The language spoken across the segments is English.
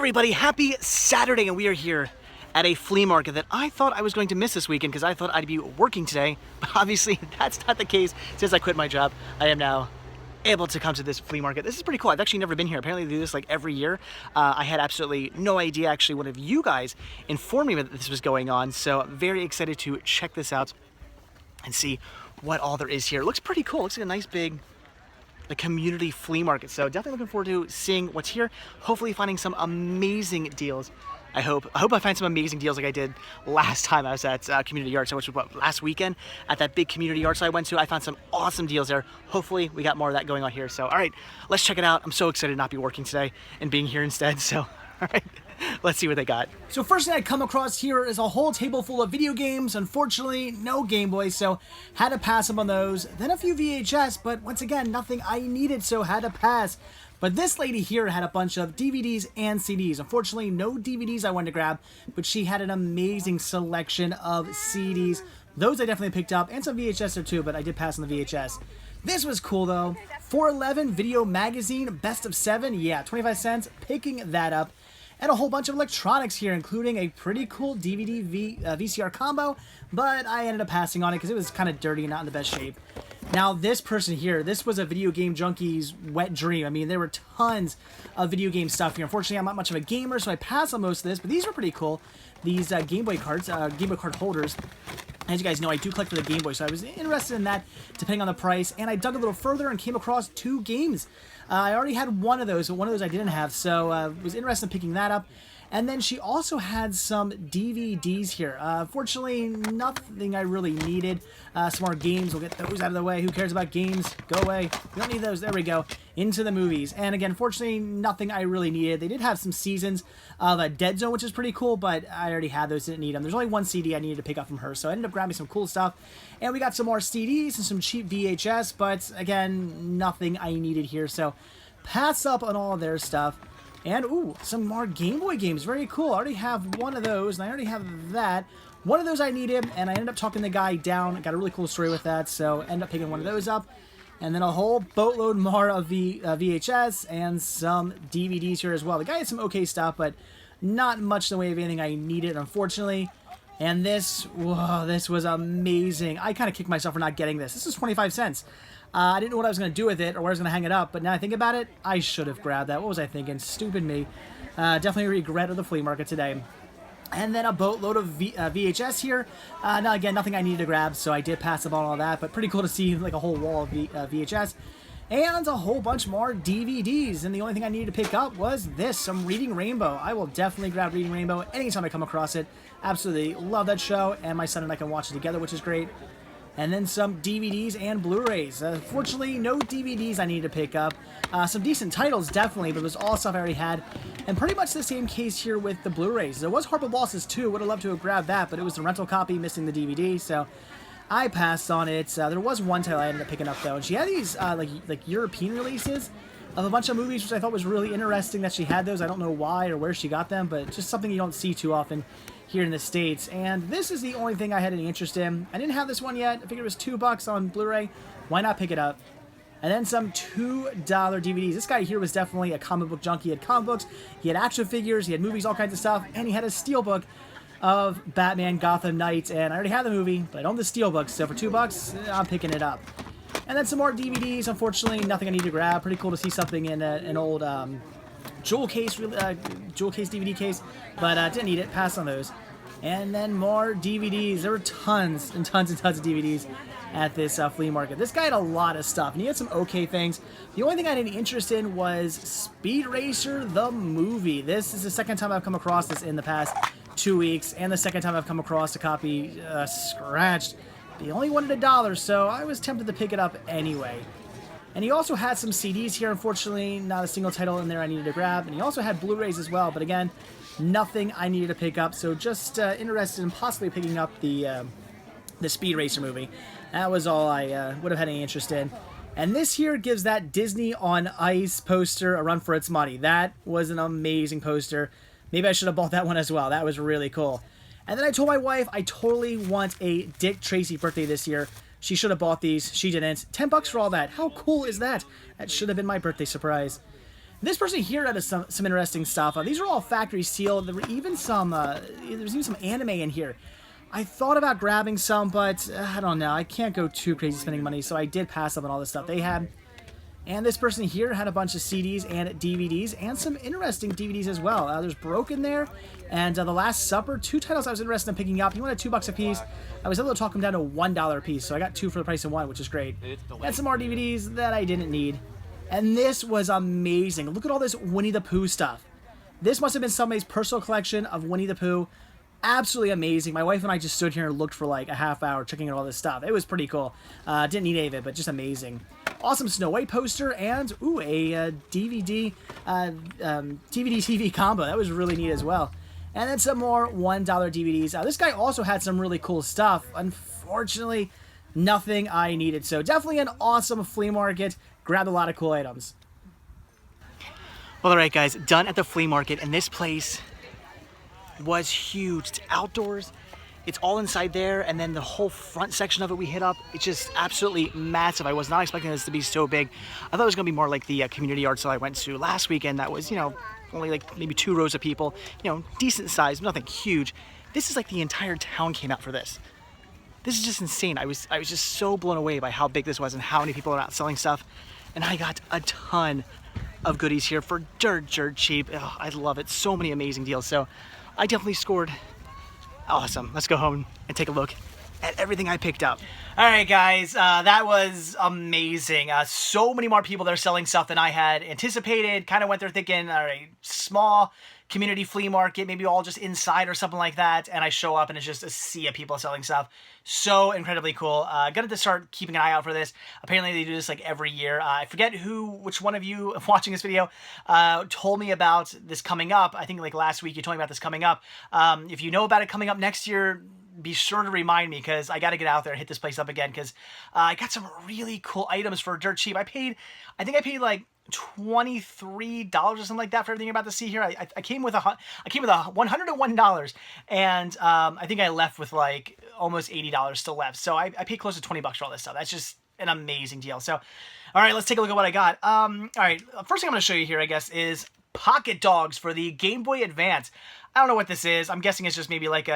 everybody, happy Saturday, and we are here at a flea market that I thought I was going to miss this weekend because I thought I'd be working today, but obviously that's not the case. Since I quit my job, I am now able to come to this flea market. This is pretty cool. I've actually never been here. Apparently they do this like every year. I had absolutely no idea. Actually, one of you guys informed me that this was going on, so I'm very excited to check this out and see what all there is here. It looks pretty cool. It looks like a nice big community flea market. So definitely looking forward to seeing what's here. Hopefully finding some amazing deals. I hope I find some amazing deals like I did last time I was at community yard sale, which was what, last weekend at that big community yard sale I went to. I found some awesome deals there. Hopefully we got more of that going on here. So all right, let's check it out. I'm so excited to not be working today and being here instead. So all right, let's see what they got. So first thing I come across here is a whole table full of video games. Unfortunately, no Game Boys, so had to pass up on those. Then a few VHS, but once again, nothing I needed, so had to pass. But this lady here had a bunch of DVDs and CDs. Unfortunately, no DVDs I wanted to grab, but she had an amazing selection of CDs. Those I definitely picked up, and some VHS there too, but I did pass on the VHS. This was cool though. 411 Video Magazine, Best of 7, yeah, 25 cents, picking that up. And a whole bunch of electronics here, including a pretty cool DVD VCR combo, but I ended up passing on it because it was kind of dirty and not in the best shape. Now, this person here, this was a video game junkie's wet dream. I mean, there were tons of video game stuff here. Unfortunately, I'm not much of a gamer, so I passed on most of this, but these were pretty cool. These Game Boy cards, Game Boy card holders. As you guys know, I do collect for the Game Boy, so I was interested in that, depending on the price, and I dug a little further and came across 2 games. I already had one of those, but one of those I didn't have, so was interested in picking that up. And then she also had some DVDs here. Fortunately, nothing I really needed. Some more games. We'll get those out of the way. Who cares about games? Go away. We don't need those. There we go. Into the movies. And again, fortunately, nothing I really needed. They did have some seasons of Dead Zone, which is pretty cool, but I already had those. Didn't need them. There's only one CD I needed to pick up from her, so I ended up grabbing some cool stuff. And we got some more CDs and some cheap VHS, but again, nothing I needed here. So pass up on all of their stuff. And, ooh, some more Game Boy games. Very cool. I already have one of those, and I already have that. One of those I needed, and I ended up talking the guy down. Got a really cool story with that, so ended up picking one of those up. And then a whole boatload more of VHS and some DVDs here as well. The guy had some okay stuff, but not much in the way of anything I needed, unfortunately. And this, whoa, this was amazing. I kind of kicked myself for not getting this. This is 25 cents. I didn't know what I was going to do with it or where I was going to hang it up, but now I think about it, I should have grabbed that. What was I thinking? Stupid me. Definitely regret of the flea market today. And then a boatload of VHS here. Now, again, nothing I needed to grab, so I did pass up on all that, but pretty cool to see like a whole wall of VHS. And a whole bunch more DVDs, and the only thing I needed to pick up was this, some Reading Rainbow. I will definitely grab Reading Rainbow anytime I come across it. Absolutely love that show, and my son and I can watch it together, which is great. And then some DVDs and Blu-rays. Fortunately, no DVDs I needed to pick up. Some decent titles, definitely, but it was all stuff I already had. And pretty much the same case here with the Blu-rays. There was Harper Bosses 2. Would have loved to have grabbed that, but it was the rental copy missing the DVD, so I passed on it. There was one title I ended up picking up, though, and she had these like European releases of a bunch of movies, which I thought was really interesting that she had those. I don't know why or where she got them, but just something you don't see too often here in the States. And this is the only thing I had any interest in. I didn't have this one yet. I figured it was $2 on Blu-ray. Why not pick it up? And then some $2 DVDs. This guy here was definitely a comic book junkie. He had comic books, he had action figures, he had movies, all kinds of stuff, and he had a steelbook of Batman Gotham Knights. And I already had the movie, but I own the steelbook, so for $2, I'm picking it up. And then some more DVDs. Unfortunately, nothing I need to grab. Pretty cool to see something in an old jewel case DVD case, but didn't need it. Passed on those. And then more DVDs. There were tons and tons and tons of DVDs at this flea market. This guy had a lot of stuff, and he had some okay things. The only thing I had any interest in was Speed Racer, the movie. This is the second time I've come across this in the past 2 weeks, and the second time I've come across a copy scratched. He only wanted $1, so I was tempted to pick it up anyway. And he also had some CDs here. Unfortunately, not a single title in there I needed to grab. And he also had Blu-rays as well, but again, nothing I needed to pick up. So just interested in possibly picking up the Speed Racer movie. That was all I would have had any interest in. And this here gives that Disney on Ice poster a run for its money. That was an amazing poster. Maybe I should have bought that one as well. That was really cool. And then I told my wife I totally want a Dick Tracy birthday this year. She should have bought these. She didn't. $10 for all that. How cool is that? That should have been my birthday surprise. This person here had some interesting stuff. These are all factory sealed. There were even some, there's even some anime in here. I thought about grabbing some, but I don't know. I can't go too crazy spending money, so I did pass up on all this stuff they had. And this person here had a bunch of CDs and DVDs, and some interesting DVDs as well. There's Broken there, and The Last Supper, 2 titles I was interested in picking up. He wanted $2 a piece. I was able to talk them down to $1 a piece, so I got 2 for the price of 1, which is great. And some more DVDs that I didn't need. And this was amazing. Look at all this Winnie the Pooh stuff. This must have been somebody's personal collection of Winnie the Pooh. Absolutely amazing. My wife and I just stood here and looked for like a half hour checking out all this stuff. It was pretty cool. Didn't need any of it, but just amazing. Awesome Snow White poster and, ooh, a DVD TV combo. That was really neat as well. And then some more $1 DVDs. This guy also had some really cool stuff. Unfortunately, nothing I needed. So definitely an awesome flea market. Grabbed a lot of cool items. Well, all right, guys, done at the flea market, and this place was huge. It's outdoors. It's all inside there, and then the whole front section of it we hit up. It's just absolutely massive. I was not expecting this to be so big. I thought it was going to be more like the community yard sale I went to last weekend. That was, you know, only like maybe 2 rows of people. You know, decent size, nothing huge. This is like the entire town came out for this. This is just insane. I was just so blown away by how big this was and how many people are out selling stuff. And I got a ton of goodies here for dirt cheap. Oh, I love it. So many amazing deals. So I definitely scored awesome. Let's go home and take a look at everything I picked up. All right, guys, that was amazing. So many more people that are selling stuff than I had anticipated. Kind of went there thinking, all right, small community flea market, maybe all just inside or something like that. And I show up and it's just a sea of people selling stuff. So incredibly cool. Gonna have to start keeping an eye out for this. Apparently they do this like every year. I forget which one of you watching this video told me about this coming up. I think like last week you told me about this coming up. If you know about it coming up next year, be sure to remind me, because I got to get out there and hit this place up again, because I got some really cool items for dirt cheap. I think I paid like $23 or something like that for everything you're about to see here. I came with $101, and I think I left with like almost $80 still left. So I paid close to $20 for all this stuff. That's just an amazing deal. So, all right, let's take a look at what I got. All right, first thing I'm going to show you here, I guess, is Pocket Dogs for the Game Boy Advance. I don't know what this is. I'm guessing it's just maybe like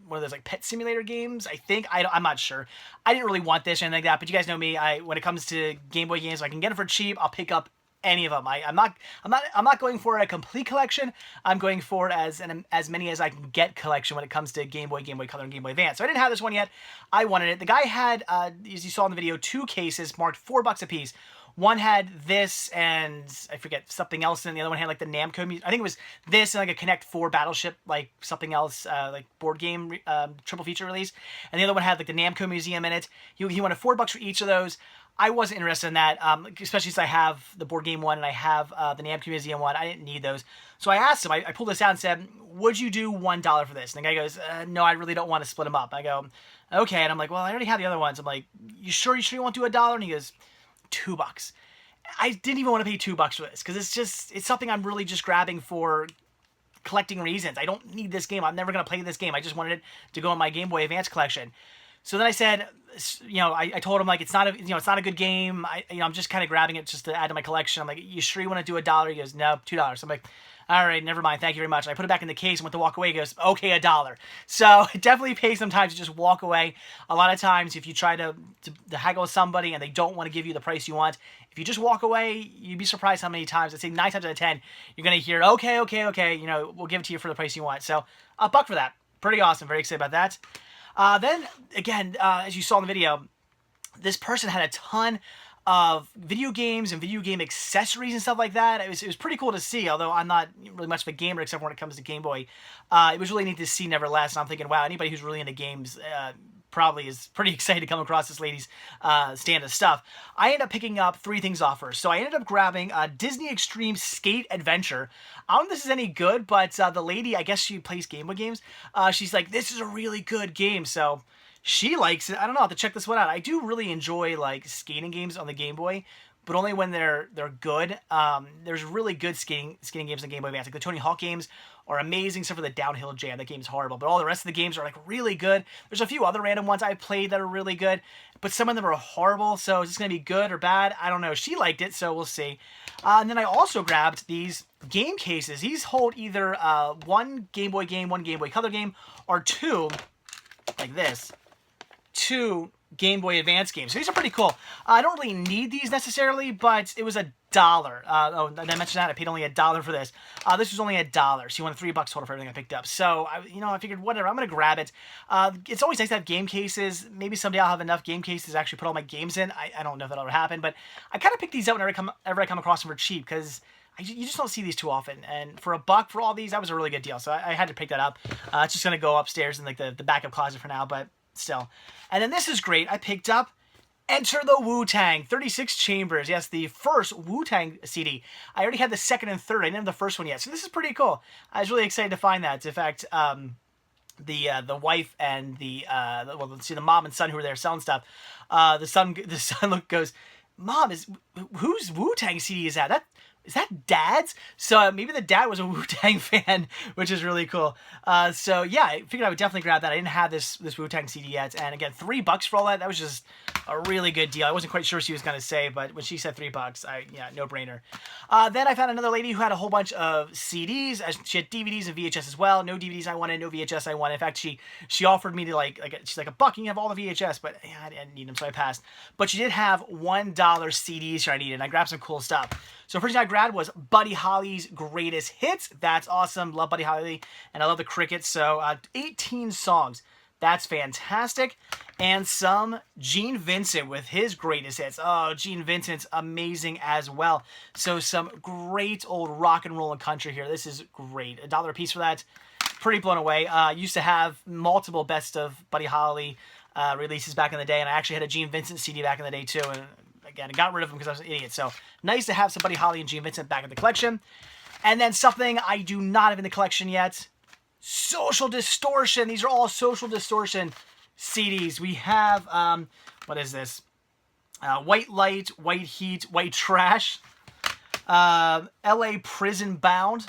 one of those like pet simulator games, I think. I'm not sure. I didn't really want this or anything like that, but you guys know me. When it comes to Game Boy games, if I can get them for cheap, I'll pick up any of them. I'm not going for a complete collection. I'm going for as many as I can get collection when it comes to Game Boy Color, and Game Boy Advance. So I didn't have this one yet. I wanted it. The guy had, as you saw in the video, 2 cases marked $4 a piece. One had this and I forget something else, and the other one had like the Namco music. I think it was this and like a Connect 4 Battleship, like something else, like board game triple feature release. And the other one had like the Namco Museum in it. He wanted $4 for each of those. I wasn't interested in that, especially since I have the board game one and I have the Namco Museum one. I didn't need those. So I asked him, I pulled this out and said, would you do $1 for this? And the guy goes, no, I really don't want to split them up. I go, okay. And I'm like, well, I already have the other ones. I'm like, you sure you won't do $1? And he goes, $2. I didn't even want to pay $2 for this, because it's something I'm really just grabbing for collecting reasons. I don't need this game. I'm never going to play this game. I just wanted it to go in my Game Boy Advance collection. So then I said, you know, I told him like it's not a good game. I'm just kind of grabbing it just to add to my collection. I'm like, you sure you want to do $1? He goes, no, $2. I'm like, all right, never mind. Thank you very much. And I put it back in the case and went to walk away. He goes, okay, $1. So it definitely pays sometimes to just walk away. A lot of times, if you try to haggle with somebody and they don't want to give you the price you want, if you just walk away, you'd be surprised how many times, I'd say 9 times out of 10, you're going to hear, okay, you know, we'll give it to you for the price you want. So $1 for that. Pretty awesome. Very excited about that. Then, again, as you saw in the video, this person had a ton of video games and video game accessories and stuff like that. It was pretty cool to see, although I'm not really much of a gamer except when it comes to Game Boy. It was really neat to see nevertheless, and I'm thinking, wow, anybody who's really into games probably is pretty excited to come across this lady's stand of stuff. I ended up picking up 3 things off her. So I ended up grabbing Disney Extreme Skate Adventure. I don't know if this is any good, but the lady, I guess she plays Game Boy games. She's like, this is a really good game, so she likes it. I don't know, I'll have to check this one out. I do really enjoy like skating games on the Game Boy, but only when they're good. There's really good skating games in Game Boy Advance. Like the Tony Hawk games are amazing, except for the Downhill Jam. That game's horrible, but all the rest of the games are like really good. There's a few other random ones I played that are really good, but some of them are horrible. So is this gonna be good or bad? I don't know. She liked it, so we'll see. And then I also grabbed these game cases. These hold either one Game Boy game, one Game Boy Color game, or two, like this, two Game Boy Advance games. So these are pretty cool. I don't really need these necessarily, but it was $1. Oh, did I mention that? I paid only $1 for this. This was only $1. So you won $3 total for everything I picked up. So, I figured, whatever, I'm going to grab it. It's always nice to have game cases. Maybe someday I'll have enough game cases to actually put all my games in. I don't know if that'll ever happen, but I kind of pick these out whenever I come across them for cheap, because you just don't see these too often. And for $1 for all these, that was a really good deal. So I had to pick that up. It's just going to go upstairs in like the backup closet for now, but still. And then this is great. I picked up Enter the Wu-Tang, 36 Chambers. Yes, the first Wu-Tang CD. I already had the second and third. I didn't have the first one yet. So this is pretty cool. I was really excited to find that. In fact, the wife and the mom and son who were there selling stuff. The son goes, "Mom, whose Wu-Tang CD is that? Is that Dad's?" So maybe the dad was a Wu-Tang fan, which is really cool. So yeah, I figured I would definitely grab that. I didn't have this Wu-Tang CD yet, and again, $3 for all that. That was just a really good deal. I wasn't quite sure what she was gonna say, but when she said $3, no brainer. Then I found another lady who had a whole bunch of CDs. She had DVDs and VHS as well. No DVDs I wanted, no VHS I wanted. In fact, she offered me to she's like, $1, you have all the VHS, but I didn't need them, so I passed. But she did have $1 CDs I needed, and I grabbed some cool stuff. So first thing I grabbed was Buddy Holly's Greatest Hits. That's awesome. Love Buddy Holly, and I love the Crickets. So 18 songs. That's fantastic. And some Gene Vincent with his greatest hits. Oh, Gene Vincent's amazing as well. So some great old rock and roll and country here. This is great. $1 a piece for that. Pretty blown away. Used to have multiple best of Buddy Holly releases back in the day, and I actually had a Gene Vincent CD back in the day too. And again, I got rid of them because I was an idiot. So nice to have some Buddy Holly and Gene Vincent back in the collection. And then something I do not have in the collection yet. Social Distortion. These are all Social Distortion CDs. We have, what is this? White Light, White Heat, White Trash. LA Prison Bound.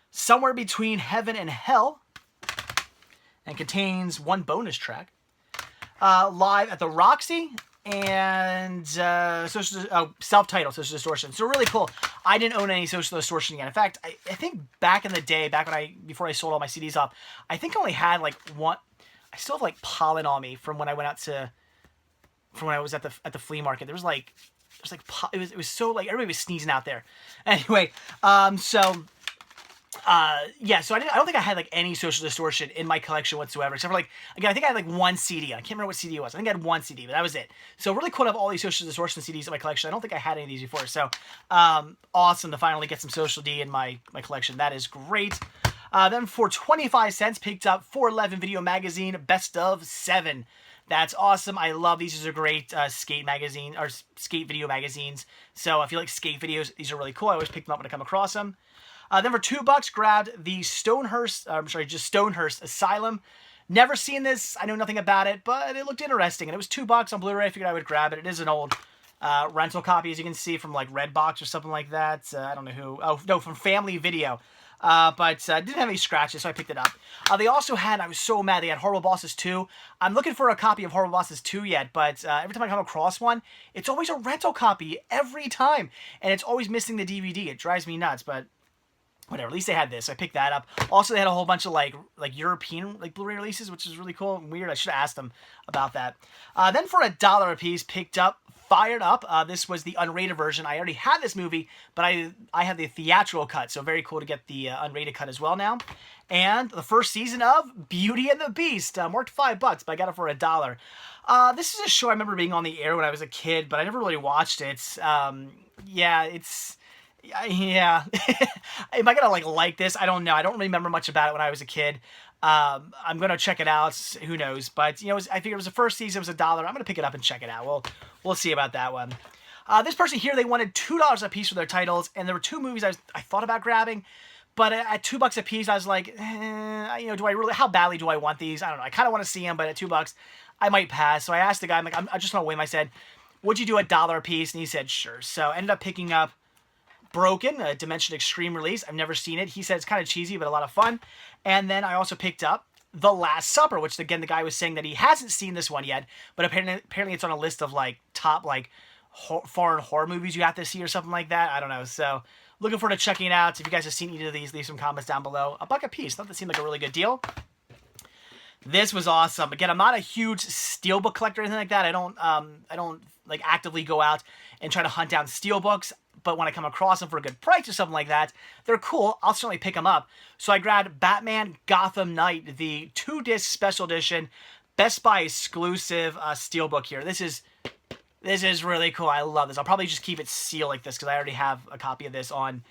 Somewhere Between Heaven and Hell. And contains one bonus track. Live at the Roxy. And self-titled Social Distortion. So really cool. I didn't own any Social Distortion yet. In fact, I think back in the day, before I sold all my CDs off, I think I only had like one. I still have like pollen on me from when I went out from when I was at the flea market. It was so like everybody was sneezing out there. Anyway, yeah, so I don't think I had like any Social Distortion in my collection whatsoever, except for like, again, I think I had like one CD. I can't remember what CD it was. I think I had one CD, but that was it. So really cool to have all these Social Distortion CDs in my collection. I don't think I had any of these before. So awesome to finally get some Social D in my collection. That is great. Then for 25 cents, picked up 411 Video Magazine Best of 7. That's awesome. I love these. These are great skate magazine or skate video magazines. So if you like skate videos, these are really cool. I always pick them up when I come across them. Then for $2, grabbed the Stonehurst Asylum. Never seen this. I know nothing about it, but it looked interesting. And it was $2 on Blu-ray. I figured I would grab it. It is an old rental copy, as you can see, from like Redbox or something like that. I don't know who. Oh, no, from Family Video. But didn't have any scratches, so I picked it up. They also had, I was so mad, they had Horrible Bosses 2. I'm looking for a copy of Horrible Bosses 2 yet, but every time I come across one, it's always a rental copy, every time. And it's always missing the DVD. It drives me nuts, but whatever, at least they had this, so I picked that up. Also, they had a whole bunch of like European Blu-ray releases, which is really cool and weird. I should have asked them about that. Then for $1 a piece, picked up Fired Up. This was the unrated version. I already had this movie, but I have the theatrical cut, so very cool to get the unrated cut as well now. And the first season of Beauty and the Beast, marked $5, but I got it for $1. This is a show I remember being on the air when I was a kid, but I never really watched it. Yeah. Am I gonna like this? I don't know. I don't remember much about it when I was a kid. I'm gonna check it out. Who knows? But I figured it was the first season. It was $1. I'm gonna pick it up and check it out. We'll see about that one. This person here, they wanted $2 a piece for their titles, and there were two movies I thought about grabbing, but at $2 a piece, I was like, do I really? How badly do I want these? I don't know. I kind of want to see them, but at $2, I might pass. So I asked the guy, I'm like, I just want to win. I said, would you do $1 a piece? And he said, sure. So I ended up picking up Broken, a Dimension Extreme release. I've never seen it. He said it's kind of cheesy, but a lot of fun. And then I also picked up The Last Supper, which, again, the guy was saying that he hasn't seen this one yet, but apparently it's on a list of, like, top, like, foreign horror movies you have to see or something like that. I don't know. So looking forward to checking it out. If you guys have seen either of these, leave some comments down below. $1 a piece. Thought that seemed like a really good deal. This was awesome. Again, I'm not a huge steelbook collector or anything like that. I don't like actively go out and try to hunt down steelbooks, but when I come across them for a good price or something like that, they're cool. I'll certainly pick them up. So I grabbed Batman Gotham Knight, the 2-disc special edition Best Buy exclusive steelbook here. This is really cool. I love this. I'll probably just keep it sealed like this because I already have a copy of this on. Do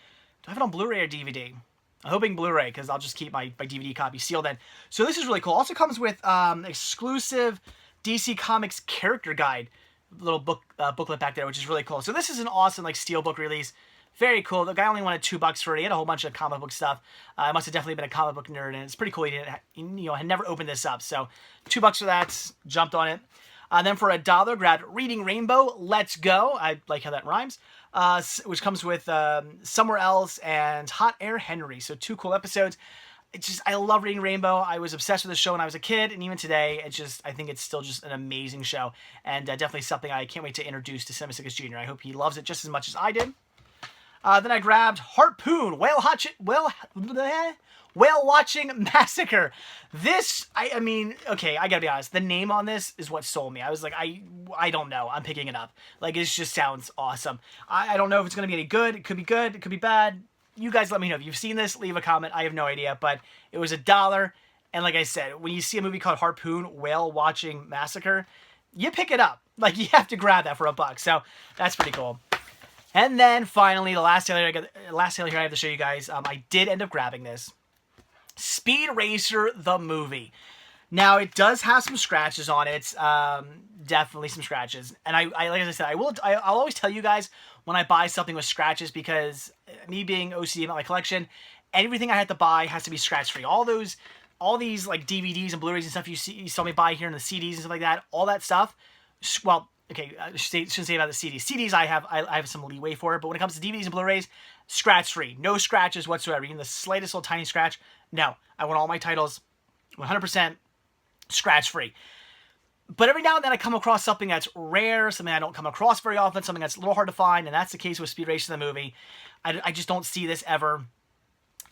I have it on Blu-ray or DVD? I'm hoping Blu-ray because I'll just keep my DVD copy sealed then. So this is really cool. Also comes with exclusive DC Comics character guide, little booklet back there, which is really cool. So this is an awesome like steelbook release. Very cool. The guy only wanted $2 for it. He had a whole bunch of comic book stuff. I must have definitely been a comic book nerd, and it's pretty cool. He didn't, had never opened this up. So $2 for that. Jumped on it. Then for $1, grabbed Reading Rainbow, Let's Go. I like how that rhymes. Which comes with Somewhere Else and Hot Air Henry. So 2 cool episodes. I love Reading Rainbow. I was obsessed with the show when I was a kid, and even today, I think it's still just an amazing show, and definitely something I can't wait to introduce to Simmons Jr. I hope he loves it just as much as I did. Then I grabbed Harpoon, Whale Watching Massacre. This, I mean, okay, I gotta be honest. The name on this is what sold me. I was like, I don't know. I'm picking it up. Like, it just sounds awesome. I don't know if it's gonna be any good. It could be good. It could be bad. You guys let me know. If you've seen this, leave a comment. I have no idea, but it was $1. And like I said, when you see a movie called Harpoon, Whale Watching Massacre, you pick it up. Like, you have to grab that for $1. So that's pretty cool. And then finally, the last trailer here I have to show you guys. I did end up grabbing this. Speed Racer the movie. Now, it does have some scratches on it. Definitely some scratches. And I like I said, I'll always tell you guys when I buy something with scratches, because me being OCD about my collection, everything I have to buy has to be scratch-free. All these like DVDs and Blu-rays and stuff you saw me buy here, and the CDs and stuff like that, all that stuff, well, okay, I shouldn't say about the CDs. CDs I have some leeway for it, but when it comes to DVDs and Blu-rays, scratch-free. No scratches whatsoever. Even the slightest little tiny scratch, no. I want all my titles 100% scratch-free. But every now and then I come across something that's rare, something I don't come across very often, something that's a little hard to find, and that's the case with Speed Racer the movie. I just don't see this ever,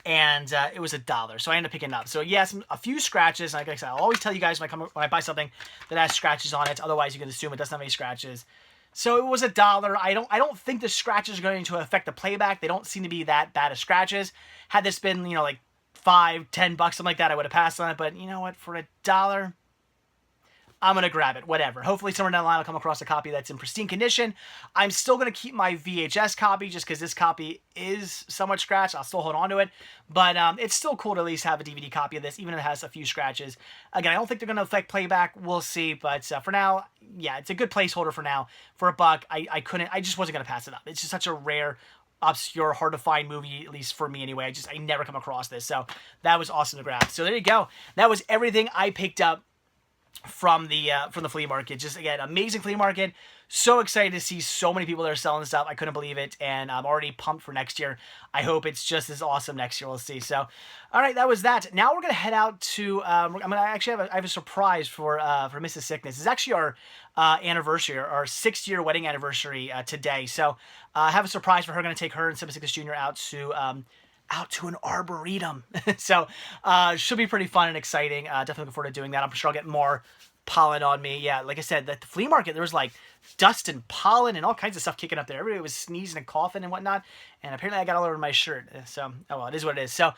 and it was $1, so I ended up picking it up. So yes, a few scratches. Like I said, I'll always tell you guys when I buy something that has scratches on it. Otherwise, you can assume it doesn't have any scratches. So it was $1. I don't think the scratches are going to affect the playback. They don't seem to be that bad of scratches. Had this been, like $5, $10, something like that, I would have passed on it. But you know what? For $1, I'm going to grab it, whatever. Hopefully somewhere down the line I'll come across a copy that's in pristine condition. I'm still going to keep my VHS copy just because this copy is somewhat scratched. I'll still hold on to it. But it's still cool to at least have a DVD copy of this, even if it has a few scratches. Again, I don't think they're going to affect playback. We'll see. But for now, yeah, it's a good placeholder for now. For $1, I just wasn't going to pass it up. It's just such a rare, obscure, hard to find movie, at least for me anyway. I never come across this. So that was awesome to grab. So there you go. That was everything I picked up from the flea market. Just, again, amazing flea market. So excited to see so many people that are selling stuff. I couldn't believe it, and I'm already pumped for next year. I hope it's just as awesome next year. We'll see. So, all right, that was that. Now we're gonna head out to. I have a surprise for Mrs. Sickness. It's actually our anniversary, our 6-year wedding anniversary today. So, I have a surprise for her. Gonna take her and Simmons Jr. out to an arboretum. So, should be pretty fun and exciting. Definitely looking forward to doing that. I'm sure I'll get more pollen on me. Yeah, like I said, at the flea market, there was like dust and pollen and all kinds of stuff kicking up there. Everybody was sneezing and coughing and whatnot. And apparently I got all over my shirt. So, oh well, it is what it is. So,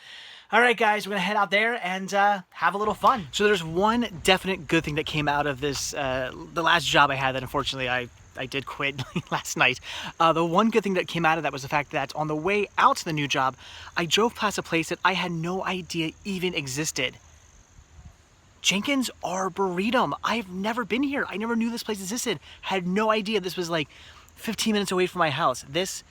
all right, guys, we're going to head out there and have a little fun. So there's one definite good thing that came out of this, the last job I had that unfortunately I did quit last night. The one good thing that came out of that was the fact that on the way out to the new job, I drove past a place that I had no idea even existed. Jenkins Arboretum. I've never been here. I never knew this place existed. Had no idea this was like 15 minutes away from my house. This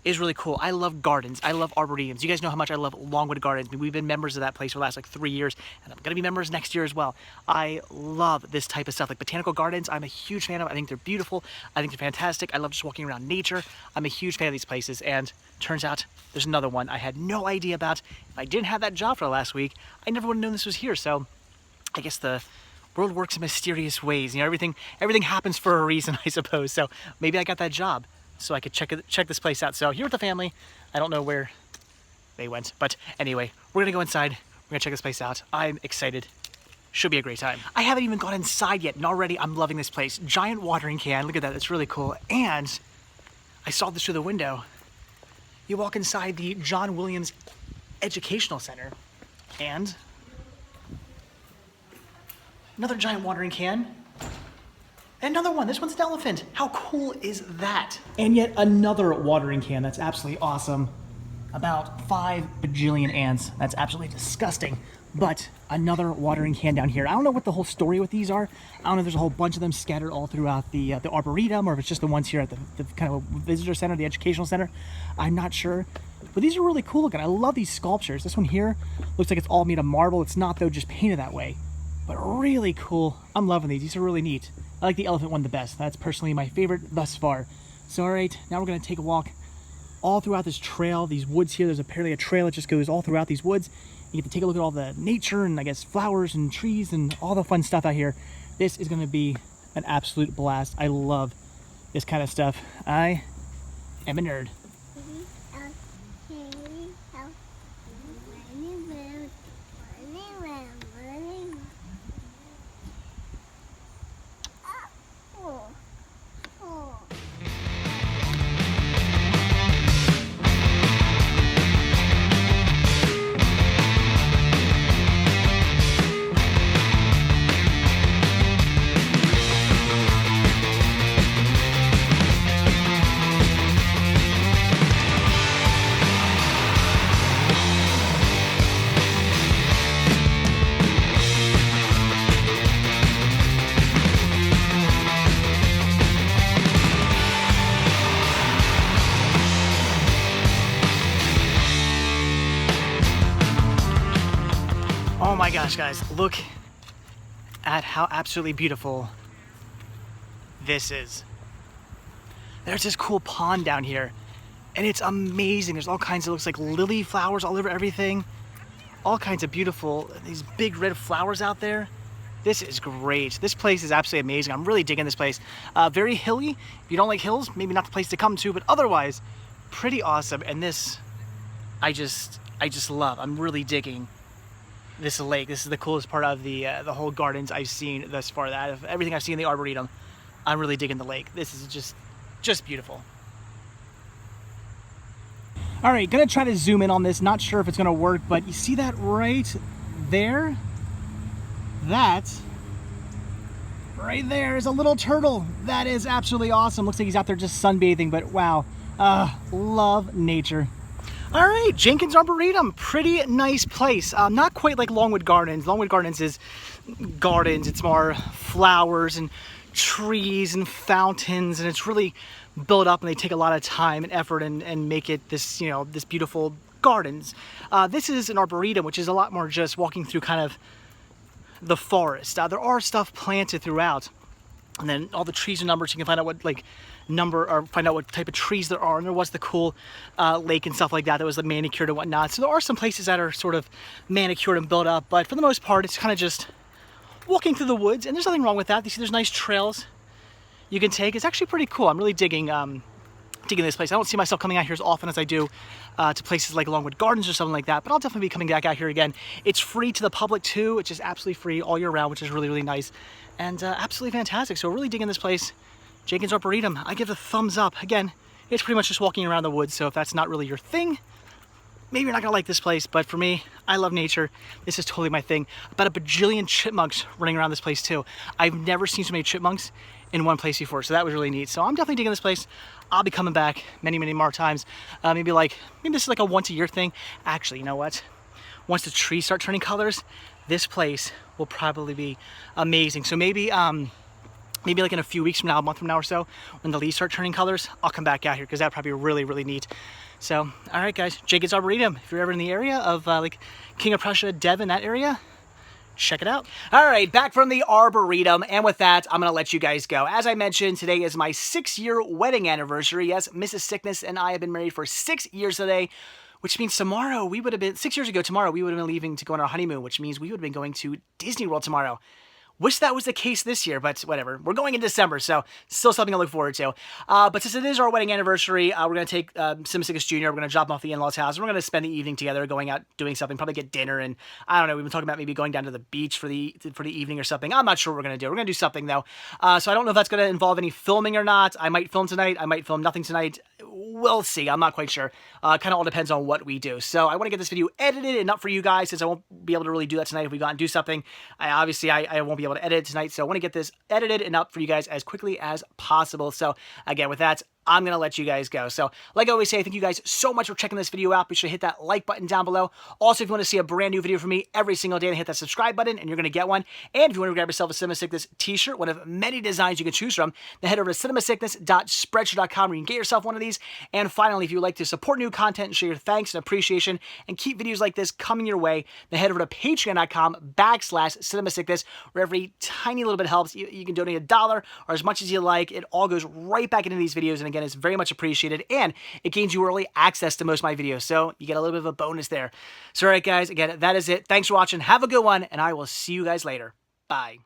is really cool. I love gardens. I love arboretums. You guys know how much I love Longwood Gardens. I mean, we've been members of that place for the last like 3 years, and I'm gonna be members next year as well. I love this type of stuff. Like botanical gardens, I'm a huge fan of. I think they're beautiful. I think they're fantastic. I love just walking around nature. I'm a huge fan of these places, and turns out there's another one I had no idea about. If I didn't have that job for the last week, I never would have known this was here. So I guess the world works in mysterious ways. You know, everything happens for a reason, I suppose. So maybe I got that job so I could check this place out. So here with the family, I don't know where they went, but anyway, we're gonna go inside. We're gonna check this place out. I'm excited. Should be a great time. I haven't even gone inside yet, and already I'm loving this place. Giant watering can, look at that, that's really cool. And I saw this through the window. You walk inside the John Williams Educational Center, and another giant watering can. Another one, this one's an elephant. How cool is that? And yet another watering can, that's absolutely awesome. About 5 bajillion ants, that's absolutely disgusting. But another watering can down here. I don't know what the whole story with these are. I don't know if there's a whole bunch of them scattered all throughout the Arboretum, or if it's just the ones here at the kind of visitor center, the educational center. I'm not sure. But these are really cool looking. I love these sculptures. This one here looks like it's all made of marble. It's not though, just painted that way. But really cool. I'm loving these. These are really neat. I like the elephant one the best. That's personally my favorite thus far. So all right, now we're gonna take a walk all throughout this trail, these woods here. There's apparently a trail that just goes all throughout these woods. You get to take a look at all the nature and I guess flowers and trees and all the fun stuff out here. This is gonna be an absolute blast. I love this kind of stuff. I am a nerd. Oh my gosh, guys, look at how absolutely beautiful this is. There's this cool pond down here, and it's amazing. There's all kinds of, looks like lily flowers all over everything. All kinds of beautiful, these big red flowers out there. This is great. This place is absolutely amazing. I'm really digging this place. Very hilly. If you don't like hills, maybe not the place to come to, but otherwise, pretty awesome. And this, I just love. I'm really digging this lake. This is the coolest part of the whole gardens I've seen thus far. That of everything I've seen in the Arboretum, I'm really digging the lake. This is just beautiful. All right, gonna try to zoom in on this. Not sure if it's gonna work, but you see that right there? That right there is a little turtle. That is absolutely awesome. Looks like he's out there just sunbathing, but wow, love nature. All right, Jenkins Arboretum, pretty nice place. Not quite like Longwood Gardens. Longwood Gardens is gardens. It's more flowers and trees and fountains, and it's really built up, and they take a lot of time and effort and make it this, you know, this beautiful gardens. This is an arboretum, which is a lot more just walking through kind of the forest. There are stuff planted throughout, and then all the trees are numbered, so you can find out what like number or find out what type of trees there are. And there was the cool lake and stuff like that was the manicured and whatnot. So there are some places that are sort of manicured and built up, but for the most part, it's kind of just walking through the woods, and there's nothing wrong with that. You see, there's nice trails you can take. It's actually pretty cool. I'm really digging this place. I don't see myself coming out here as often as I do to places like Longwood Gardens or something like that, but I'll definitely be coming back out here again. It's free to the public too, which is absolutely free all year round, which is really, really nice and absolutely fantastic. So really digging this place. Jenkins Arboretum, I give it a thumbs up. Again, it's pretty much just walking around the woods, so if that's not really your thing, maybe you're not gonna like this place, but for me, I love nature. This is totally my thing. About a bajillion chipmunks running around this place too. I've never seen so many chipmunks in one place before, so that was really neat. So I'm definitely digging this place. I'll be coming back many, many more times. Maybe this is like a once a year thing. Actually, you know what? Once the trees start turning colors, this place will probably be amazing. So maybe maybe like in a few weeks from now, a month from now or so, when the leaves start turning colors, I'll come back out here because that'd probably be really, really neat. So, all right, guys, Jenkins Arboretum. If you're ever in the area of like King of Prussia, Devon, that area, check it out. All right, back from the Arboretum, and with that, I'm gonna let you guys go. As I mentioned, today is my 6-year wedding anniversary. Yes, Mrs. Sickness and I have been married for 6 years today, which means tomorrow we would have been, 6 years ago tomorrow, we would have been leaving to go on our honeymoon, which means we would have been going to Disney World tomorrow. Wish that was the case this year, but whatever. We're going in December, so still something to look forward to. But since it is our wedding anniversary, we're going to take Simmasigus Jr., we're going to drop him off the in-laws house, and we're going to spend the evening together, going out, doing something, probably get dinner, and I don't know, we've been talking about maybe going down to the beach for the evening or something. I'm not sure what we're going to do. We're going to do something, though. So I don't know if that's going to involve any filming or not. I might film tonight. I might film nothing tonight. We'll see. I'm not quite sure. Kind of all depends on what we do. So I want to get this video edited and up for you guys, since I won't be able to really do that tonight if we go out and do something. Obviously, I won't be able to edit it tonight, so I want to get this edited and up for you guys as quickly as possible. So again, with that, I'm going to let you guys go. So like I always say, thank you guys so much for checking this video out. Be sure to hit that like button down below. Also, if you want to see a brand new video from me every single day, then hit that subscribe button and you're going to get one. And if you want to grab yourself a Cinema Sickness t-shirt, one of many designs you can choose from, then head over to cinemasickness.spreadshirt.com where you can get yourself one of these. And finally, if you would like to support new content and show your thanks and appreciation and keep videos like this coming your way, then head over to patreon.com/cinemasickness, where every tiny little bit helps. You can donate $1 or as much as you like. It all goes right back into these videos, and again, it's very much appreciated, and it gains you early access to most of my videos, so you get a little bit of a bonus there. So all right, guys, again, that is it. Thanks for watching. Have a good one, and I will see you guys later. Bye.